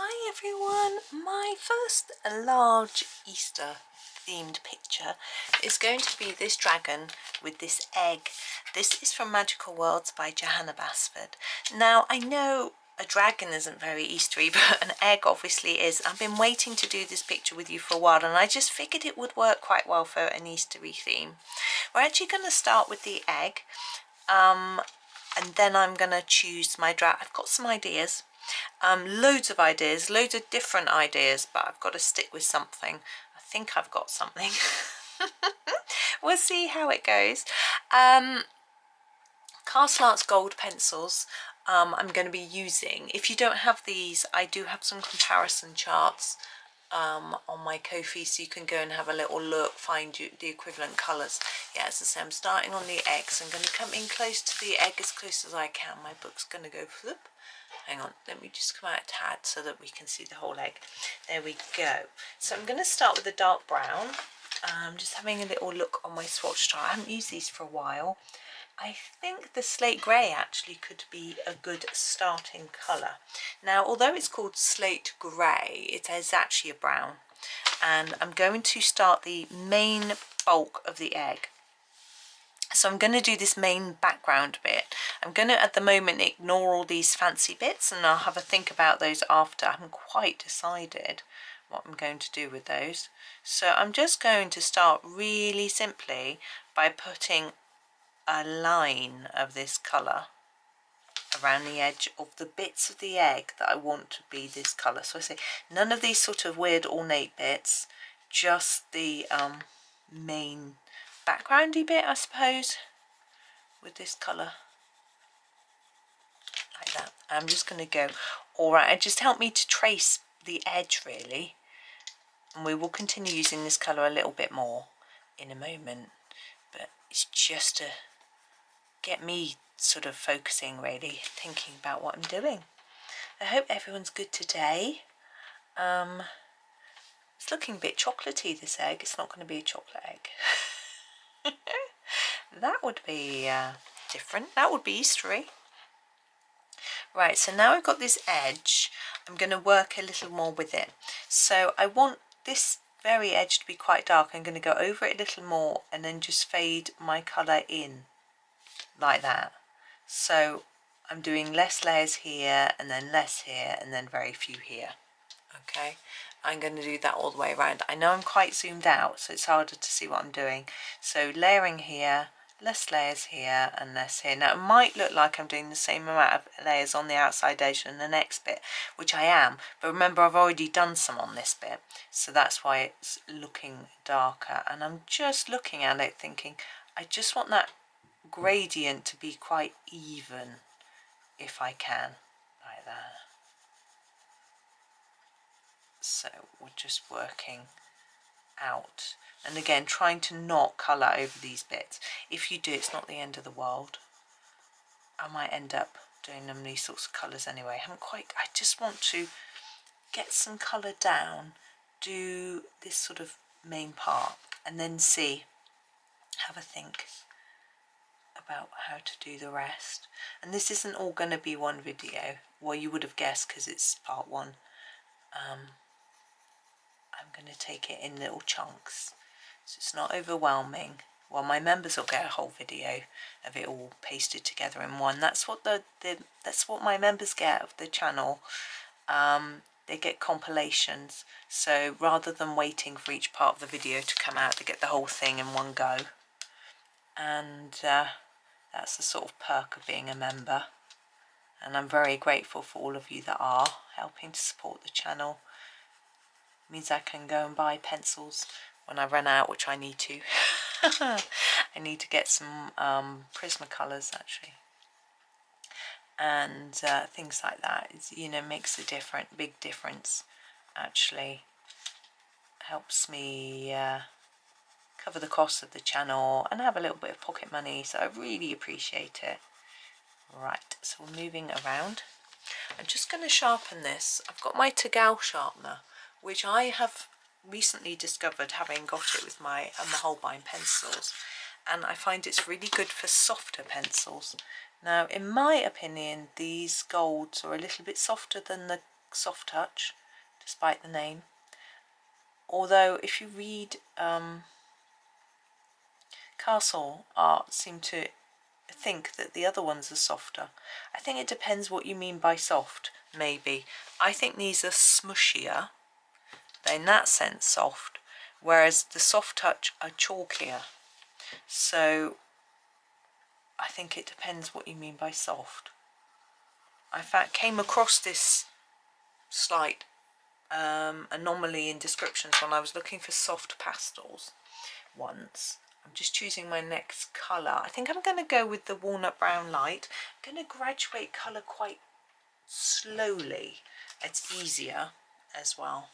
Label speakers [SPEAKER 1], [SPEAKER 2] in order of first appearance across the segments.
[SPEAKER 1] Hi everyone, my first large Easter themed picture is going to be this dragon with this egg. This is from Magical Worlds by Johanna Basford. Now I know a dragon isn't very Eastery, but an egg obviously is. I've been waiting to do this picture with you for a while and I just figured it would work quite well for an Eastery theme. We're actually going to start with the egg and then I'm going to choose my dragon. I've got some ideas. Loads of ideas, loads of different ideas, but I've got to stick with something. I think I've got something. We'll see how it goes. Castle Arts gold pencils I'm going to be using. If you don't have these, I do have some comparison charts on my Ko-fi, so you can go and have a little look, find the equivalent colours. Yeah, as I say, I'm starting on the egg, so I'm going to come in close to the egg as close as I can. My book's going to go flip. Hang on, let me just come out a tad so that we can see the whole egg. There we go. So I'm going to start with the dark brown. I'm just having a little look on my swatch chart. I haven't used these for a while. I think the slate grey actually could be a good starting colour. Now, although it's called slate grey, it is actually a brown. And I'm going to start the main bulk of the egg. So I'm going to do this main background bit. I'm going to, at the moment, ignore all these fancy bits and I'll have a think about those after. I haven't quite decided what I'm going to do with those. So I'm just going to start really simply by putting a line of this colour around the edge of the bits of the egg that I want to be this colour. So I say none of these sort of weird ornate bits, just the main backgroundy bit, I suppose, with this colour like that. I'm just going to go alright, it just helped me to trace the edge really, and we will continue using this colour a little bit more in a moment, but it's just to get me sort of focusing really, thinking about what I'm doing. I hope everyone's good today. It's looking a bit chocolatey, this egg. It's not going to be a chocolate egg. That would be different. That would be Eastery. Right, so now I've got this edge. I'm going to work a little more with it. So I want this very edge to be quite dark. I'm going to go over it a little more and then just fade my colour in like that. So I'm doing less layers here and then less here and then very few here. Okay, I'm going to do that all the way around. I know I'm quite zoomed out, so it's harder to see what I'm doing. So layering here, less layers here and less here. Now it might look like I'm doing the same amount of layers on the outside edge and the next bit, which I am, but remember I've already done some on this bit, so that's why it's looking darker. And I'm just looking at it thinking, I just want that gradient to be quite even if I can, like that. So we're just working out, and again trying to not colour over these bits. If you do, it's not the end of the world. I might end up doing them these sorts of colours anyway. I just want to get some colour down, do this sort of main part, and then have a think about how to do the rest. And this isn't all going to be one video. Well, you would have guessed because it's part one. I'm going to take it in little chunks so it's not overwhelming. Well, my members will get a whole video of it all pasted together in one. That's what that's what my members get of the channel. They get compilations, so rather than waiting for each part of the video to come out, to get the whole thing in one go. And that's the sort of perk of being a member, and I'm very grateful for all of you that are helping to support the channel. It means I can go and buy pencils when I run out, which I need to. I need to get some Prismacolors actually, and things like that. It's, you know, makes a big difference actually. Helps me cover the cost of the channel and have a little bit of pocket money, so I really appreciate it. Right, so we're moving around. I'm just going to sharpen this. I've got my Tagal sharpener, which I have recently discovered, having got it with my Holbein pencils, and I find it's really good for softer pencils. Now in my opinion these golds are a little bit softer than the soft touch, despite the name. Although if you read Castle art, seem to think that the other ones are softer. I think it depends what you mean by soft, maybe. I think these are smushier. They're in that sense soft, whereas the soft touch are chalkier. So I think it depends what you mean by soft. I in fact came across this slight anomaly in descriptions when I was looking for soft pastels once. I'm just choosing my next colour. I think I'm going to go with the walnut brown light. I'm going to graduate colour quite slowly. It's easier as well.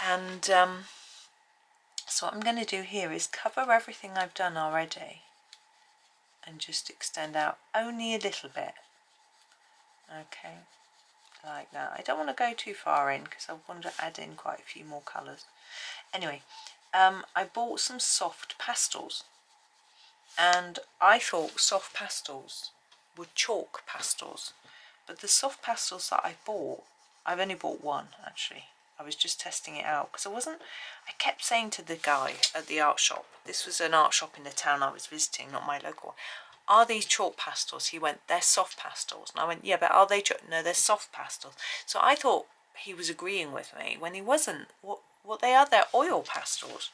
[SPEAKER 1] And so what I'm going to do here is cover everything I've done already and just extend out only a little bit. Okay, like that. I don't want to go too far in because I want to add in quite a few more colours. Anyway, I bought some soft pastels, and I thought soft pastels were chalk pastels, but the soft pastels that I bought, I've only bought one actually. I was just testing it out because I kept saying to the guy at the art shop, this was an art shop in the town I was visiting, not my local one, are these chalk pastels? He went, they're soft pastels. And I went, yeah, but are they chalk? No, they're soft pastels. So I thought he was agreeing with me when he wasn't. What they are, they're oil pastels.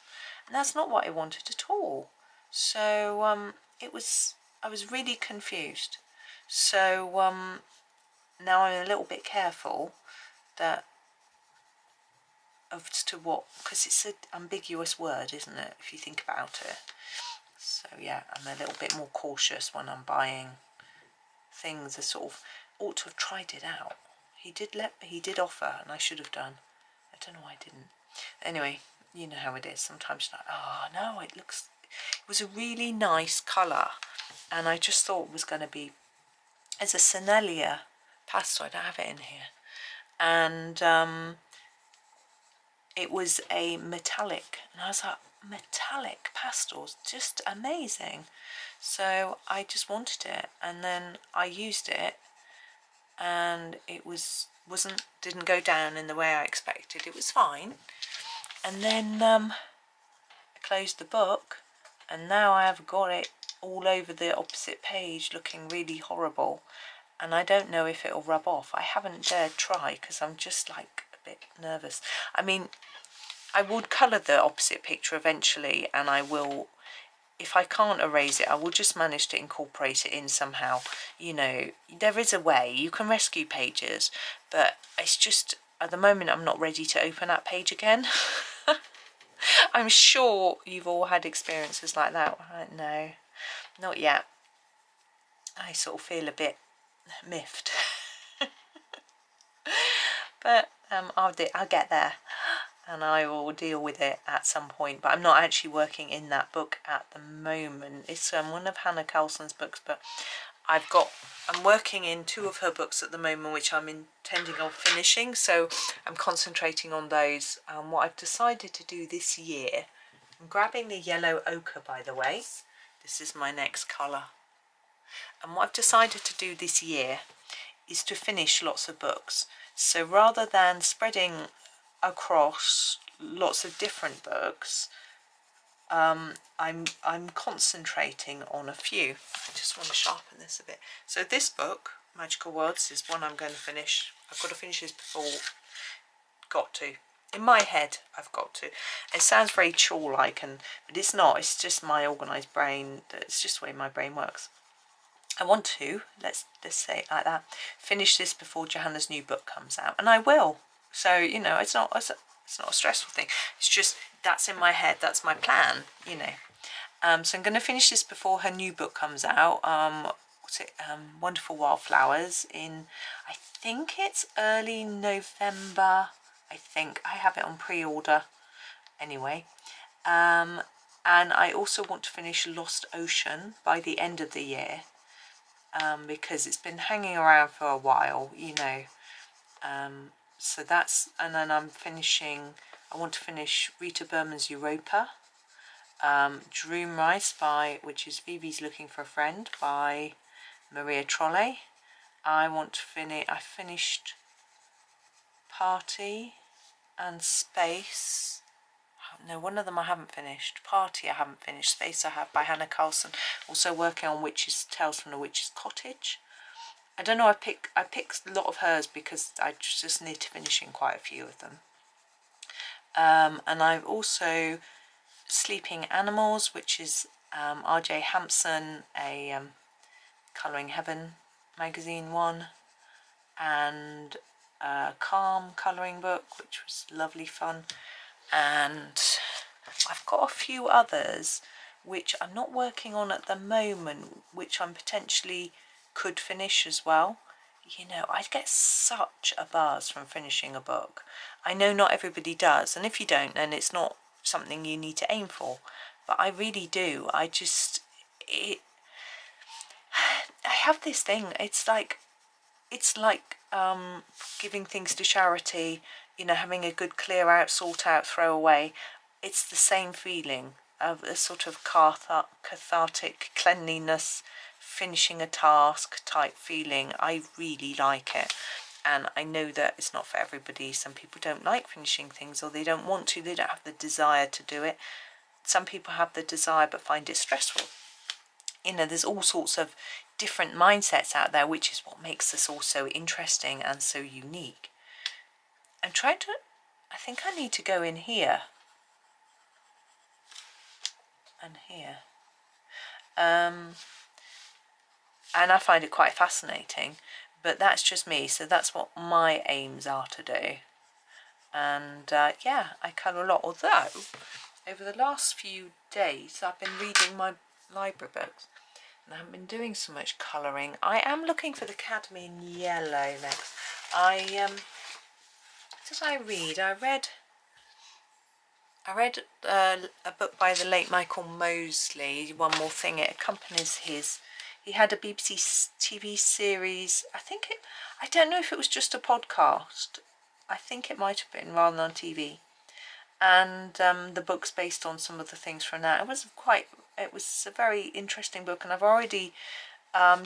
[SPEAKER 1] And that's not what I wanted at all. So I was really confused. So now I'm a little bit careful that as to what, because it's an ambiguous word, isn't it, if you think about it. So yeah, I'm a little bit more cautious when I'm buying things. I sort of ought to have tried it out. He did offer, and I should have done. I don't know why I didn't. Anyway, you know how it is. Sometimes you're like, oh no, it was a really nice colour, and I just thought it was going to be, it's a Senelia pastel. I don't have it in here, and it was a metallic, and I was like, metallic pastels, just amazing. So I just wanted it, and then I used it, and it didn't go down in the way I expected. It was fine. And then I closed the book, and now I have got it all over the opposite page looking really horrible, and I don't know if it'll rub off. I haven't dared try because I'm just like a bit nervous. I mean, I would colour the opposite picture eventually, and I will, if I can't erase it, I will just manage to incorporate it in somehow. You know, there is a way. You can rescue pages, but it's just, at the moment, I'm not ready to open that page again. I'm sure you've all had experiences like that. No, not yet. I sort of feel a bit miffed. But I'll get there, and I will deal with it at some point. But I'm not actually working in that book at the moment. It's one of Hannah Carlson's books, but I'm working in 2 of her books at the moment, which I'm intending on finishing, so I'm concentrating on those. What I've decided to do this year, I'm grabbing the yellow ochre, by the way. This is my next colour. And what I've decided to do this year is to finish lots of books. So rather than spreading across lots of different books, I'm concentrating on a few. I just want to sharpen this a bit. So this book, Magical Worlds, is one I'm going to finish. I've got to finish this before. Got to. In my head, I've got to. It sounds very chore-like, but it's not. It's just my organised brain. It's just the way my brain works. I want to, let's say it like that, finish this before Johanna's new book comes out, and I will. So, you know, it's not a stressful thing. It's just, that's in my head, that's my plan, you know. So I'm going to finish this before her new book comes out. Wonderful Wildflowers, in, I think it's early November. I think I have it on pre-order anyway. And I also want to finish Lost Ocean by the end of the year. Because it's been hanging around for a while, you know. So that's, and then I want to finish Rita Berman's Europa, Dream Rice, which is Phoebe's Looking for a Friend by Maria Trolle, I want to finish. I finished Party and Space. No, one of them I haven't finished. Party I haven't finished. Space I have, by Hannah Carlson. Also working on Witch's Tales from the Witch's Cottage. I don't know, I picked a lot of hers because I just need to finish in quite a few of them. And I've also Sleeping Animals, which is R.J. Hampson, a Colouring Heaven magazine one, and Calm colouring book, which was lovely fun. And I've got a few others which I'm not working on at the moment, which I'm potentially could finish as well. You know, I get such a buzz from finishing a book. I know not everybody does, and if you don't, then it's not something you need to aim for. But I really do. I have this thing. It's like giving things to charity. You know, having a good clear out, sort out, throw away. It's the same feeling of a sort of cathartic cleanliness, finishing a task type feeling. I really like it, and I know that it's not for everybody. Some people don't like finishing things, or they don't want to, they don't have the desire to do it. Some people have the desire but find it stressful. You know, there's all sorts of different mindsets out there, which is what makes this all so interesting and so unique. I'm trying to, I think I need to go in here and here. And I find it quite fascinating, but that's just me, so that's what my aims are to do. And yeah, I colour a lot, although over the last few days I've been reading my library books and I haven't been doing so much colouring. I am looking for the cadmium yellow next. I read a book by the late Michael Mosley, One More Thing. It accompanies his. He had a BBC TV series. I don't know if it was just a podcast. I think it might have been rather than on TV. And the book's based on some of the things from that. It was a very interesting book, and I've already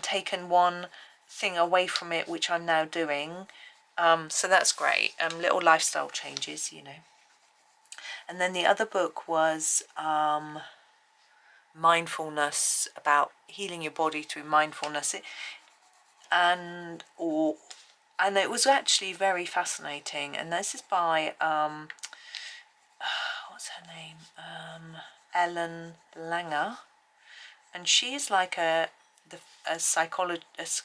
[SPEAKER 1] taken one thing away from it, which I'm now doing. So that's great. Little lifestyle changes, you know. And then the other book was mindfulness, about healing your body through mindfulness. And it was actually very fascinating. And this is by what's her name? Ellen Langer, and she is like a psychologist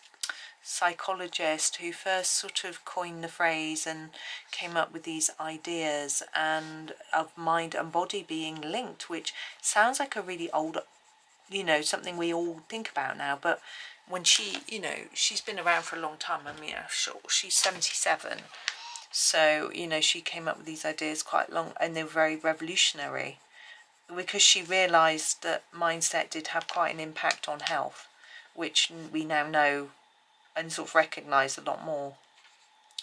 [SPEAKER 1] who first sort of coined the phrase and came up with these ideas and of mind and body being linked, which sounds like a really old, you know, something we all think about now. But when she, you know, she's been around for a long time. I mean, sure, she's 77, so you know, she came up with these ideas quite long, and they were very revolutionary because she realised that mindset did have quite an impact on health, which we now know and sort of recognise a lot more.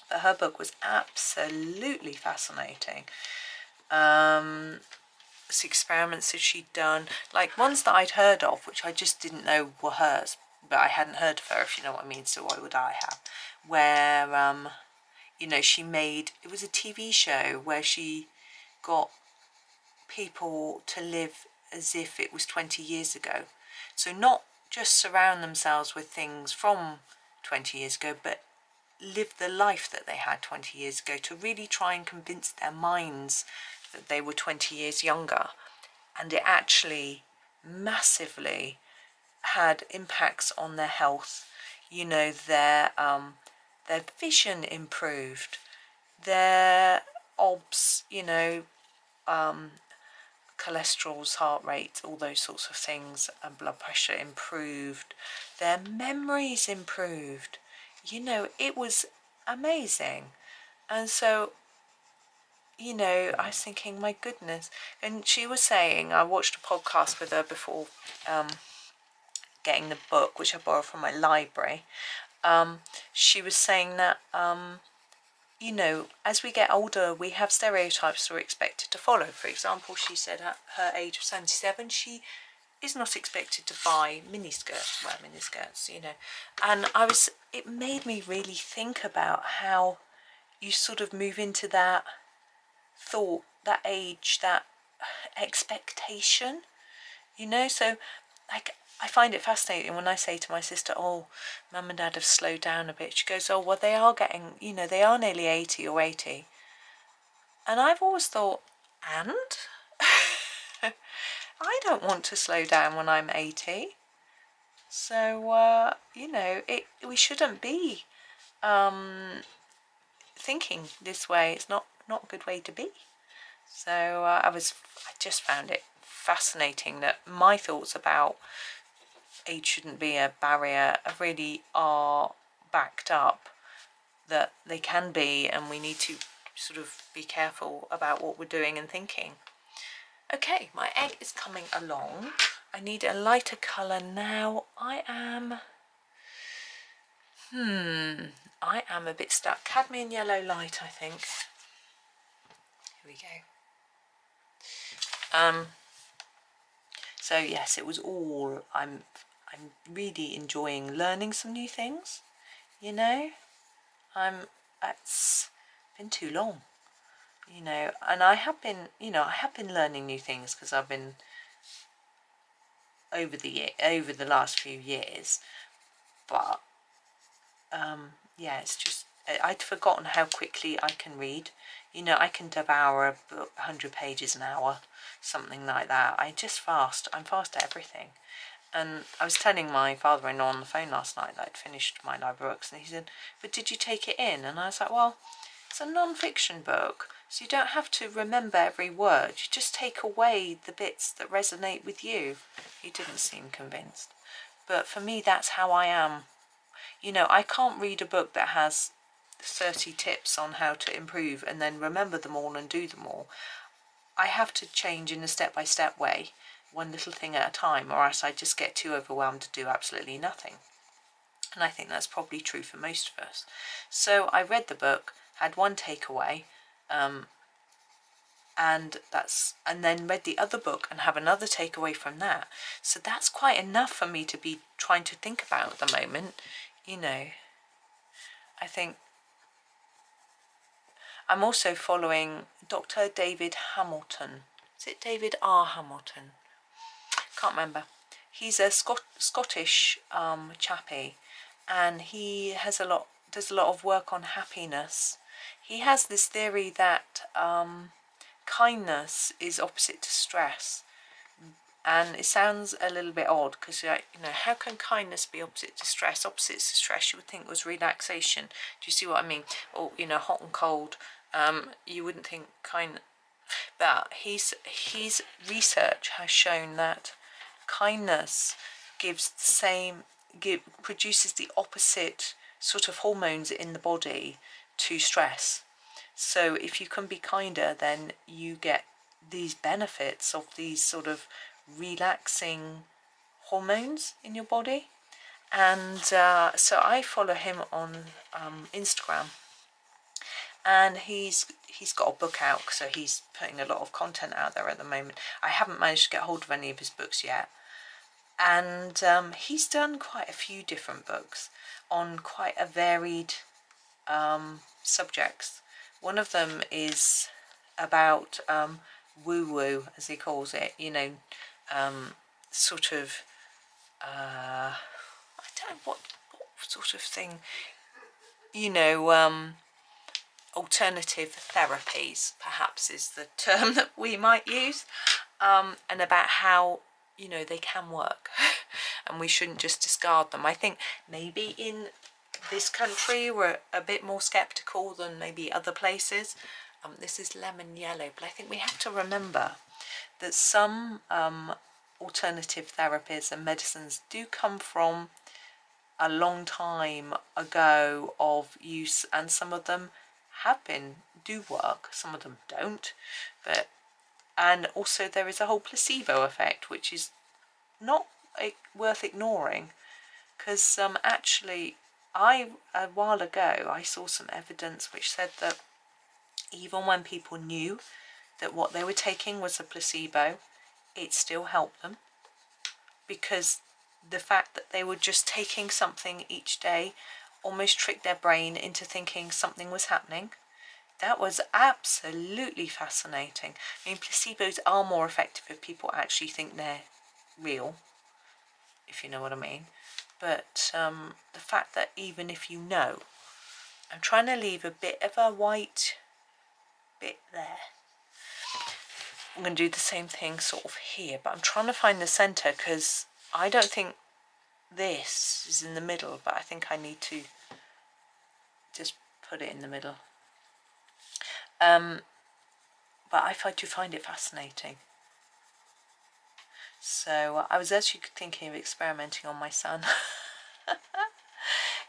[SPEAKER 1] But her book was absolutely fascinating. Experiments that she'd done, like ones that I'd heard of, which I just didn't know were hers, but I hadn't heard of her, if you know what I mean, so why would I have? Where, you know, she made, it was a TV show where she got people to live as if it was 20 years ago. So not just surround themselves with things from 20 years ago, but live the life that they had 20 years ago, to really try and convince their minds that they were 20 years younger. And it actually massively had impacts on their health. You know, their vision improved, their OBS, you know, cholesterol's, heart rate, all those sorts of things, and blood pressure improved, their memories improved. You know, it was amazing. And so, you know, I was thinking, my goodness. And she was saying, I watched a podcast with her before getting the book, which I borrowed from my library. She was saying that, you know, as we get older, we have stereotypes we're expected to follow. For example, she said at her age of 77, she is not expected to buy miniskirts, wear miniskirts, you know. And it made me really think about how you sort of move into that thought, that age, that expectation, you know. So like, I find it fascinating when I say to my sister, oh, mum and dad have slowed down a bit. She goes, oh, well, they are getting, you know, they are nearly 80 or 80. And I've always thought, and? I don't want to slow down when I'm 80. So, you know, we shouldn't be thinking this way. It's not a good way to be. So I just found it fascinating that my thoughts about age shouldn't be a barrier really are backed up, that they can be, and we need to sort of be careful about what we're doing and thinking. Okay, my egg is coming along. I need a lighter colour now. I am a bit stuck. Cadmium yellow light, I think. Here we go. So yes, it was all, I'm really enjoying learning some new things, you know. It's been too long, you know, and I have been learning new things because I've been over the last few years, but yeah, it's just, I'd forgotten how quickly I can read. You know, I can devour a book 100 pages an hour, something like that. I'm fast at everything. And I was telling my father-in-law on the phone last night that I'd finished my library books, and he said, but did you take it in? And I was like, well, it's a non-fiction book, so you don't have to remember every word. You just take away the bits that resonate with you. He didn't seem convinced. But for me, that's how I am. You know, I can't read a book that has 30 tips on how to improve and then remember them all and do them all. I have to change in a step-by-step way, one little thing at a time, or else I just get too overwhelmed to do absolutely nothing. And I think that's probably true for most of us. So I read the book, had one takeaway, and then read the other book and have another takeaway from that. So that's quite enough for me to be trying to think about at the moment, you know. I think I'm also following Dr. David Hamilton. Is it David R. Hamilton? Can't remember. He's a Scottish chappie, and he does a lot of work on happiness. He has this theory that kindness is opposite to stress, and it sounds a little bit odd because, you know, how can kindness be opposite to stress? Opposite to stress, you would think was relaxation. Do you see what I mean? Or, you know, hot and cold. You wouldn't think kind, but his research has shown that kindness produces the opposite sort of hormones in the body to stress. So if you can be kinder, then you get these benefits of these sort of relaxing hormones in your body. And so I follow him on Instagram, and he's got a book out, so he's putting a lot of content out there at the moment. I haven't managed to get hold of any of his books yet, and he's done quite a few different books on quite a varied subjects. One of them is about woo-woo, as he calls it, you know, sort of I don't know what sort of thing, you know, alternative therapies perhaps is the term that we might use, and about how, you know, they can work and we shouldn't just discard them. I think maybe in this country we're a bit more skeptical than maybe other places. This is lemon yellow, but I think we have to remember that some alternative therapies and medicines do come from a long time ago of use, and some of them do work, some of them don't, and also there is a whole placebo effect, which is not worth ignoring, because actually a while ago I saw some evidence which said that even when people knew that what they were taking was a placebo, it still helped them. because the fact that they were just taking something each day almost tricked their brain into thinking something was happening. That was absolutely fascinating. I mean, placebos are more effective if people actually think they're real, if you know what I mean. But the fact that even if you know, I'm trying to leave a bit of a white bit there. I'm going to do the same thing sort of here, but I'm trying to find the centre because I don't think this is in the middle, but I think I need to just put it in the middle. But I do find it fascinating. So I was actually thinking of experimenting on my son.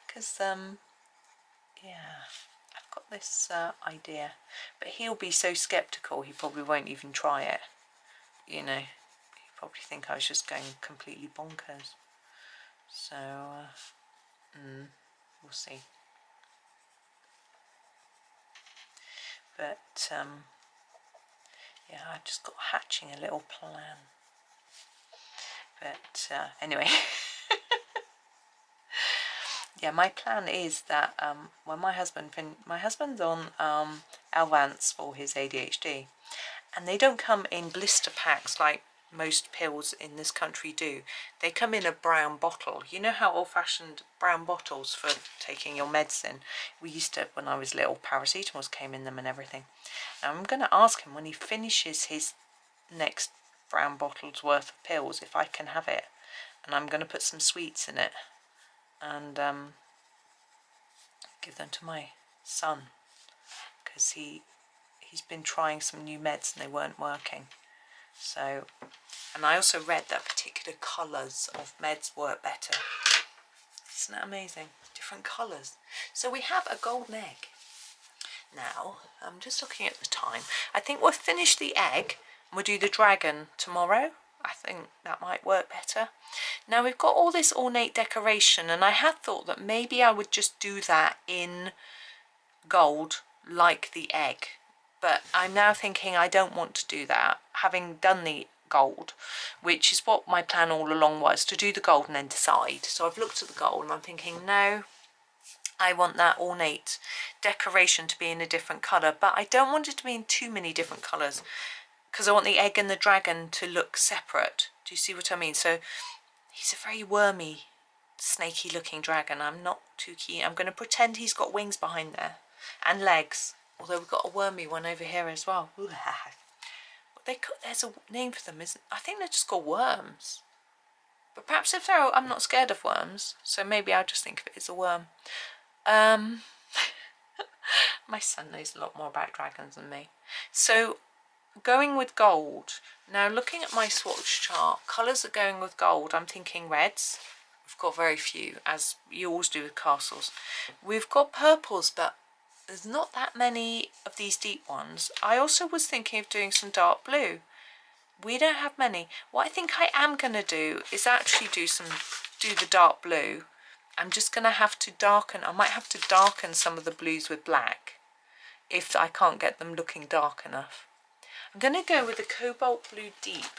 [SPEAKER 1] Because, yeah, I've got this idea. But he'll be so sceptical, he probably won't even try it. You know, he'll probably think I was just going completely bonkers. So, we'll see. But, yeah, I've just got hatching a little plan. But, anyway. Yeah, my plan is that when my husband's on Alvance for his ADHD, and they don't come in blister packs like most pills in this country do. They come in a brown bottle. You know how old-fashioned brown bottles for taking your medicine? We used to, when I was little, paracetamols came in them and everything. Now I'm going to ask him when he finishes his next brown bottle's worth of pills if I can have it, and I'm going to put some sweets in it and give them to my son, because he's been trying some new meds and they weren't working. So, and I also read that particular colours of meds work better. Isn't that amazing? Different colours. So we have a golden egg. Now, I'm just looking at the time. I think we'll finish the egg and we'll do the dragon tomorrow. I think that might work better. Now we've got all this ornate decoration, and I had thought that maybe I would just do that in gold like the egg. But I'm now thinking I don't want to do that, having done the gold, which is what my plan all along was, to do the gold and then decide. So I've looked at the gold and I'm thinking, no, I want that ornate decoration to be in a different colour, but I don't want it to be in too many different colours because I want the egg and the dragon to look separate. Do you see what I mean? So he's a very wormy, snaky looking dragon. I'm not too keen. I'm going to pretend he's got wings behind there and legs. Although we've got a wormy one over here as well. There's a name for them, isn't? I think they're just called worms. But perhaps if they're, I'm not scared of worms, so maybe I'll just think of it as a worm. My son knows a lot more about dragons than me. So going with gold. Now looking at my swatch chart, colours are going with gold. I'm thinking reds. We've got very few, as you always do with castles. We've got purples, but there's not that many of these deep ones. I also was thinking of doing some dark blue. We don't have many. What I think I am going to do is actually do the dark blue. I'm just going to have to darken. I might have to darken some of the blues with black if I can't get them looking dark enough. I'm going to go with a cobalt blue deep.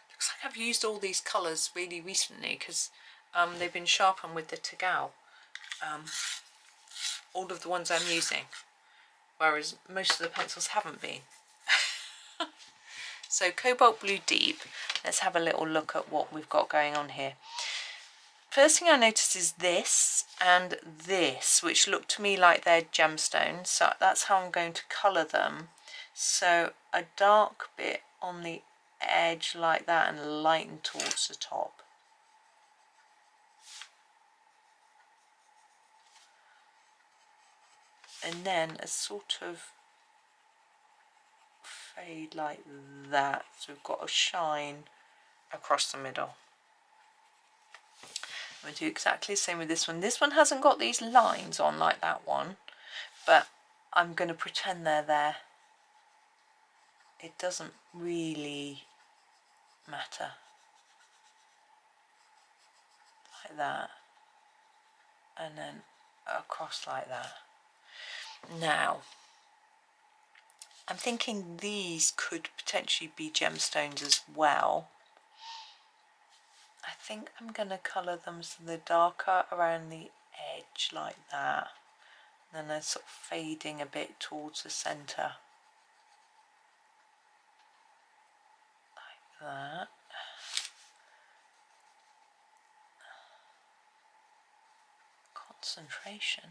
[SPEAKER 1] Looks like I've used all these colours really recently because they've been sharpened with the Tagal. All of the ones I'm using, whereas most of the pencils haven't been. So cobalt blue deep. Let's have a little look at what we've got going on here. First thing I noticed is this and this, which look to me like they're gemstones, so that's how I'm going to colour them. So a dark bit on the edge like that and lighten towards the top. And then a sort of fade like that, so we've got a shine across the middle. I'm going to do exactly the same with this one. This one hasn't got these lines on like that one, but I'm going to pretend they're there. It doesn't really matter. Like that. And then across like that. Now, I'm thinking these could potentially be gemstones as well. I think I'm going to colour them so they're darker around the edge like that. And then they're sort of fading a bit towards the centre. Like that. Concentration.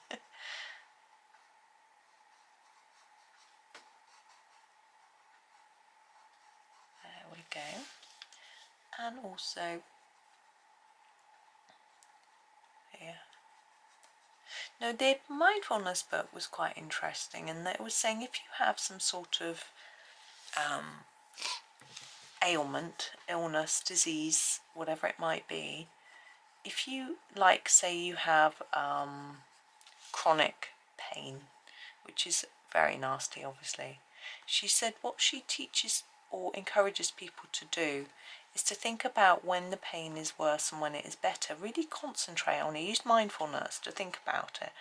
[SPEAKER 1] There we go. And also here. Now the mindfulness book was quite interesting, and it was saying if you have some sort of ailment, illness, disease, whatever it might be, if you, like, say you have chronic pain, which is very nasty obviously, she said what she teaches or encourages people to do is to think about when the pain is worse and when it is better. Really concentrate on it. Use mindfulness to think about it,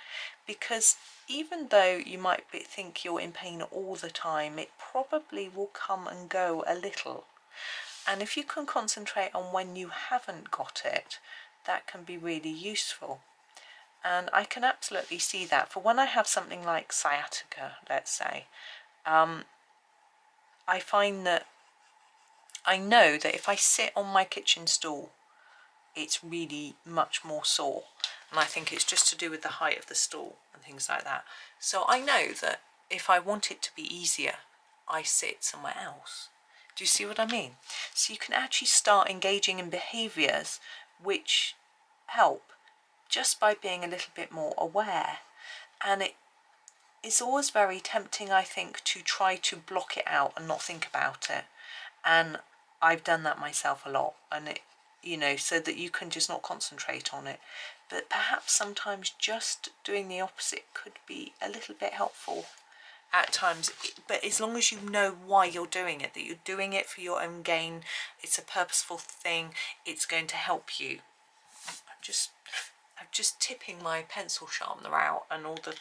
[SPEAKER 1] because even though you might think you're in pain all the time, it probably will come and go a little. And if you can concentrate on when you haven't got it, that can be really useful. And I can absolutely see that. For when I have something like sciatica, let's say, I find that I know that if I sit on my kitchen stool, it's really much more sore. And I think it's just to do with the height of the stool and things like that. So I know that if I want it to be easier, I sit somewhere else. Do you see what I mean? So you can actually start engaging in behaviours which help just by being a little bit more aware. And it's always very tempting, I think, to try to block it out and not think about it. And I've done that myself a lot, and it, you know, so that you can just not concentrate on it. But perhaps sometimes just doing the opposite could be a little bit helpful at times. But as long as you know why you're doing it, that you're doing it for your own gain, it's a purposeful thing, it's going to help you. I'm just tipping my pencil sharpener out, and all the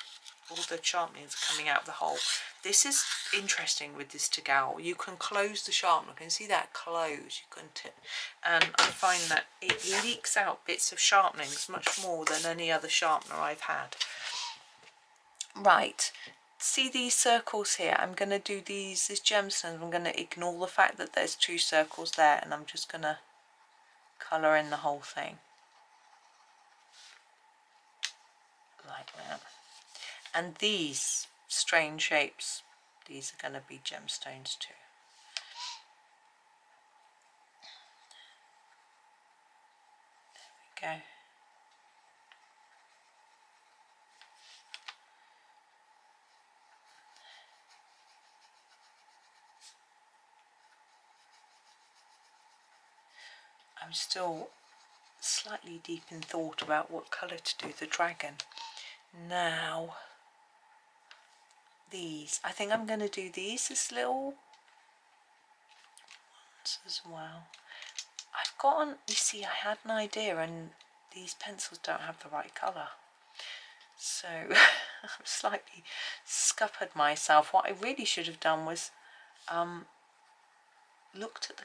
[SPEAKER 1] sharpenings are coming out of the hole. This is interesting with this Tagal. You can close the sharpener. You can see that close. You can tip, and I find that it leaks out bits of sharpenings much more than any other sharpener I've had. Right. See these circles here? I'm going to do these as gemstones. I'm going to ignore the fact that there's 2 circles there, and I'm just going to colour in the whole thing. Like that. And these strange shapes, these are going to be gemstones too. There we go. I'm still slightly deep in thought about what colour to do the dragon. Now, these, I think I'm going to do these as little ones as well. I've gotten, you see, I had an idea and these pencils don't have the right colour. So I've slightly scuppered myself. What I really should have done was looked at the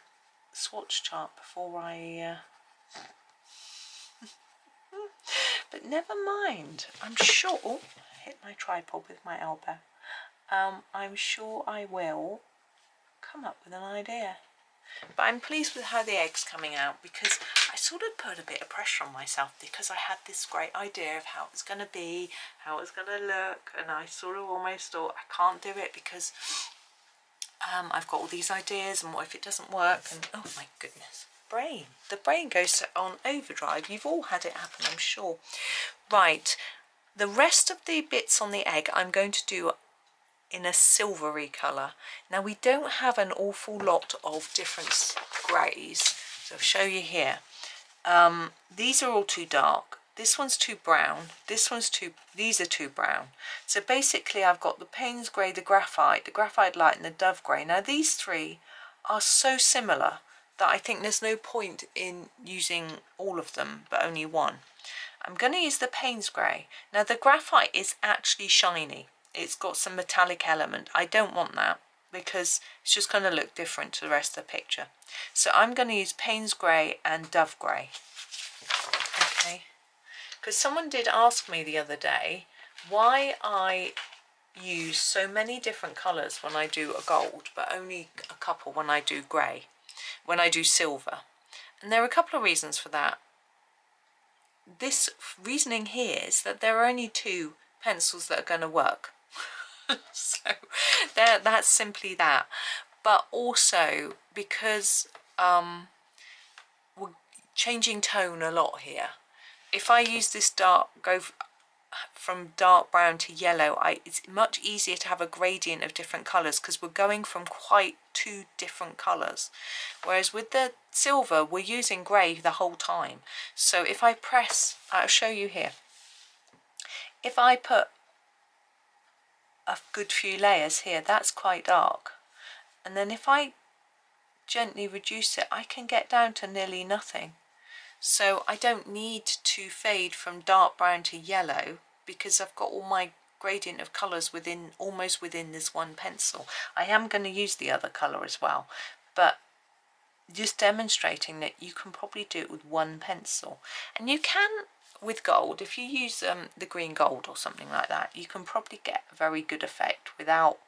[SPEAKER 1] swatch chart before I... But never mind. I'm sure... Oh, I hit my tripod with my elbow. I'm sure I will come up with an idea. But I'm pleased with how the egg's coming out, because I sort of put a bit of pressure on myself because I had this great idea of how it was going to be, how it was going to look, and I sort of almost thought I can't do it because I've got all these ideas, and what if it doesn't work? And oh my goodness, brain. The brain goes on overdrive. You've all had it happen, I'm sure. Right, the rest of the bits on the egg I'm going to do in a silvery colour. Now we don't have an awful lot of different greys, so I'll show you here. These are all too dark. This one's too brown. This one's too, these are too brown. So basically I've got the Paynes grey, the graphite light and the dove grey. Now these 3 are so similar that I think there's no point in using all of them, but only one. I'm going to use the Paynes grey. Now the graphite is actually shiny. it's got some metallic element. I don't want that because it's just going to look different to the rest of the picture. So I'm going to use Paynes Grey and Dove Grey. Okay, because someone did ask me the other day why I use so many different colours when I do a gold, but only a couple when I do grey, when I do silver. And there are a couple of reasons for that. This reasoning here is that there are only 2 pencils that are going to work. So that's simply that. But also because we're changing tone a lot here. If I use this go from dark brown to yellow, it's much easier to have a gradient of different colours because we're going from quite 2 different colours. Whereas with the silver, we're using grey the whole time. So if I press, I'll show you here. If I put a good few layers here, that's quite dark. And then if I gently reduce it, I can get down to nearly nothing. So I don't need to fade from dark brown to yellow because I've got all my gradient of colours almost within this one pencil. I am going to use the other colour as well, but just demonstrating that you can probably do it with one pencil. And you can with gold, if you use the green gold or something like that, you can probably get a very good effect without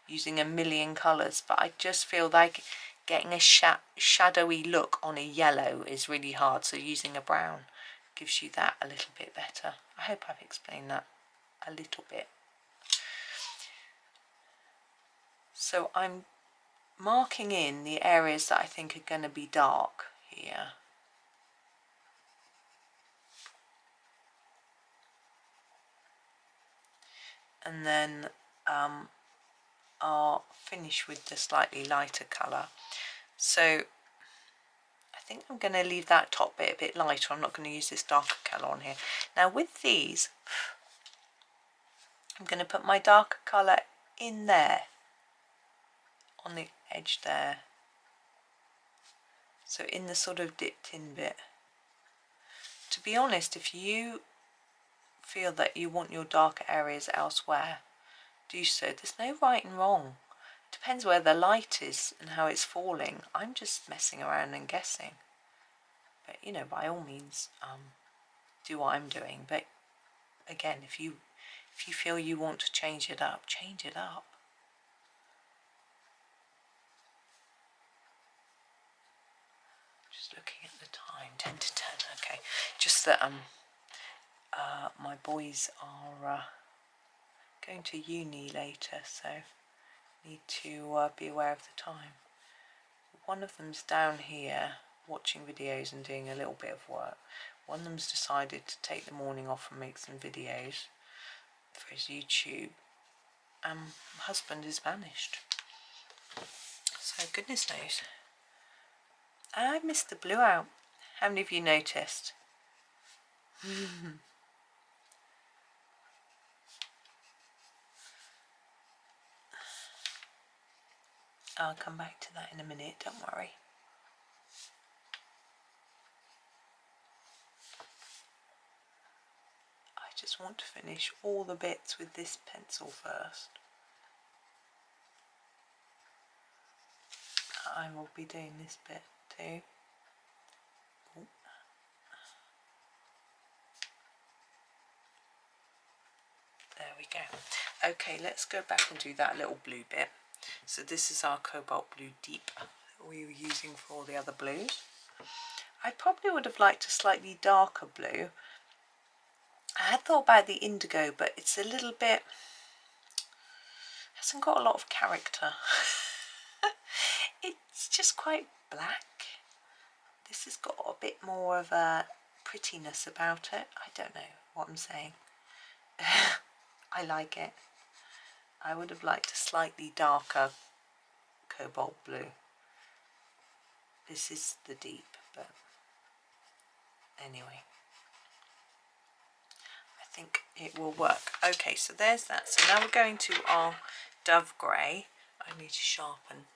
[SPEAKER 1] using a million colours. But I just feel like getting a shadowy look on a yellow is really hard, so using a brown gives you that a little bit better. I hope I've explained that a little bit. So I'm marking in the areas that I think are going to be dark here. And then I'll finish with the slightly lighter colour. So I think I'm going to leave that top bit a bit lighter. I'm not going to use this darker colour on here. Now with these, I'm going to put my darker colour in there, on the edge there. So in the sort of dipped in bit. To be honest, if you feel that you want your darker areas elsewhere, do so. There's no right and wrong. It depends where the light is and how it's falling. I'm just messing around and guessing. But you know, by all means, do what I'm doing. But again, if you feel you want to change it up, change it up. Just looking at the time, 10 to 10. Okay, just that my boys are going to uni later, so need to be aware of the time. One of them's down here watching videos and doing a little bit of work. One of them's decided to take the morning off and make some videos for his YouTube. My husband is vanished. So goodness knows. I missed the blue out. How many of you noticed? I'll come back to that in a minute, don't worry. I just want to finish all the bits with this pencil first. I will be doing this bit too. Ooh. There we go. Okay, let's go back and do that little blue bit. So this is our cobalt blue deep that we were using for all the other blues. I probably would have liked a slightly darker blue. I had thought about the indigo, but it's a little bit, hasn't got a lot of character. It's just quite black. This has got a bit more of a prettiness about it. I don't know what I'm saying. I like it. I would have liked a slightly darker cobalt blue. This is the deep, but anyway, I think it will work. Okay, so there's that. So now we're going to our Dove Grey. I need to sharpen.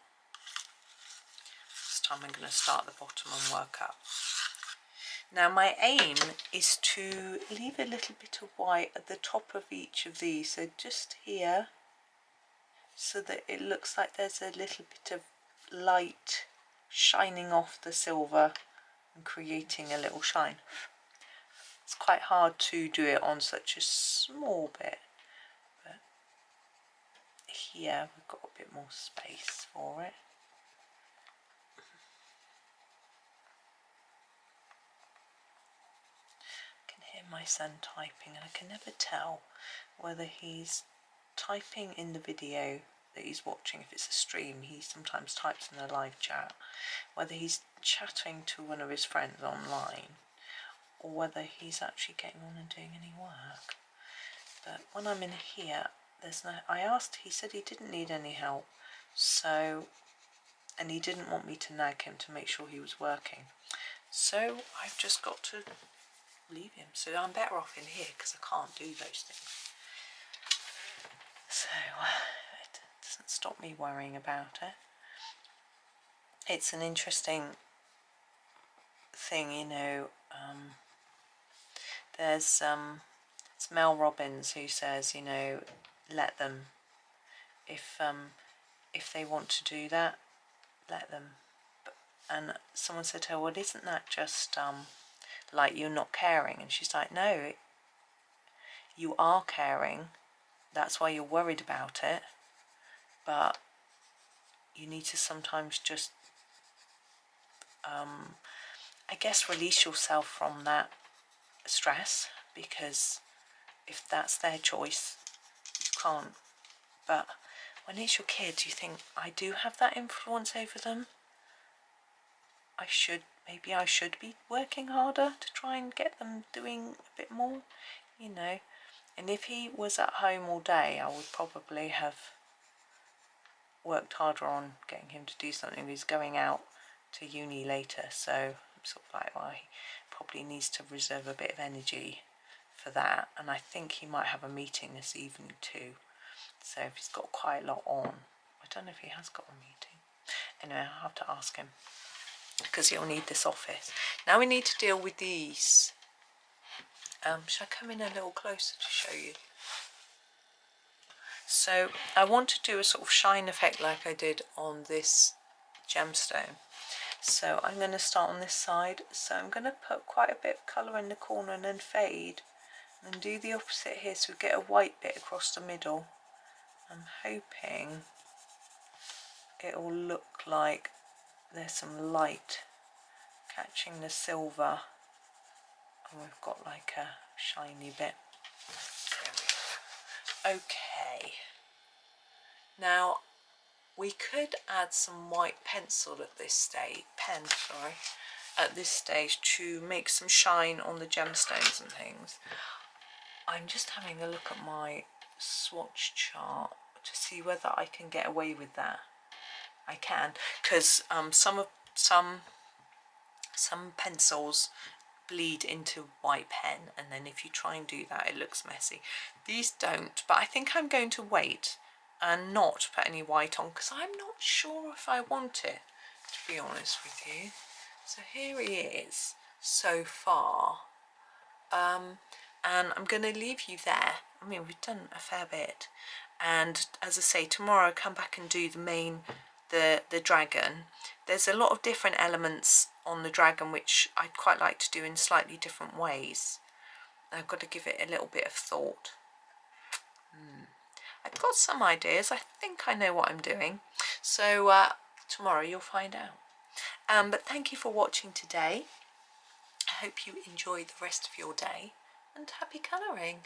[SPEAKER 1] This time I'm going to start at the bottom and work up. Now my aim is to leave a little bit of white at the top of each of these, so just here, so that it looks like there's a little bit of light shining off the silver and creating a little shine. It's quite hard to do it on such a small bit, but here we've got a bit more space for it. I can hear my son typing, and I can never tell whether he's typing in the video that he's watching. If it's a stream, he sometimes types in a live chat, whether he's chatting to one of his friends online or whether he's actually getting on and doing any work. But when I'm in here, there's no, I asked, he said he didn't need any help, so, and he didn't want me to nag him to make sure he was working, so I've just got to leave him. So I'm better off in here because I can't do those things. So it doesn't stop me worrying about it. It's an interesting thing, you know. There's it's Mel Robbins who says, you know, let them. If they want to do that, let them. And someone said to her, well, isn't that just like you're not caring? And she's like, no, you are caring. That's why you're worried about it. But you need to sometimes just, I guess, release yourself from that stress, because if that's their choice, you can't. But when it's your kids, you think, I do have that influence over them. Maybe I should be working harder to try and get them doing a bit more, you know. And if he was at home all day, I would probably have worked harder on getting him to do something. He's going out to uni later, so I'm sort of like, well, he probably needs to reserve a bit of energy for that. And I think he might have a meeting this evening too, so if he's got quite a lot on, I don't know if he has got a meeting. Anyway, I'll have to ask him, because he'll need this office. Now we need to deal with these. Shall I come in a little closer to show you? So I want to do a sort of shine effect like I did on this gemstone. So I'm going to start on this side. So I'm going to put quite a bit of colour in the corner and then fade. And do the opposite here, so we get a white bit across the middle. I'm hoping it will look like there's some light catching the silver. And we've got like a shiny bit. There we go. Okay. Now we could add some white pencil at this stage, at this stage, to make some shine on the gemstones and things. I'm just having a look at my swatch chart to see whether I can get away with that. I can, because some pencils bleed into white pen, and then if you try and do that, it looks messy. These don't, but I think I'm going to wait and not put any white on, because I'm not sure if I want it, to be honest with you. So here he is so far, and I'm going to leave you there. I mean, we've done a fair bit, and as I say, tomorrow I'll come back and do the main, the dragon. There's a lot of different elements on the dragon which I'd quite like to do in slightly different ways. I've got to give it a little bit of thought. I've got some ideas. I think I know what I'm doing. So tomorrow you'll find out. But thank you for watching today. I hope you enjoy the rest of your day, and happy colouring.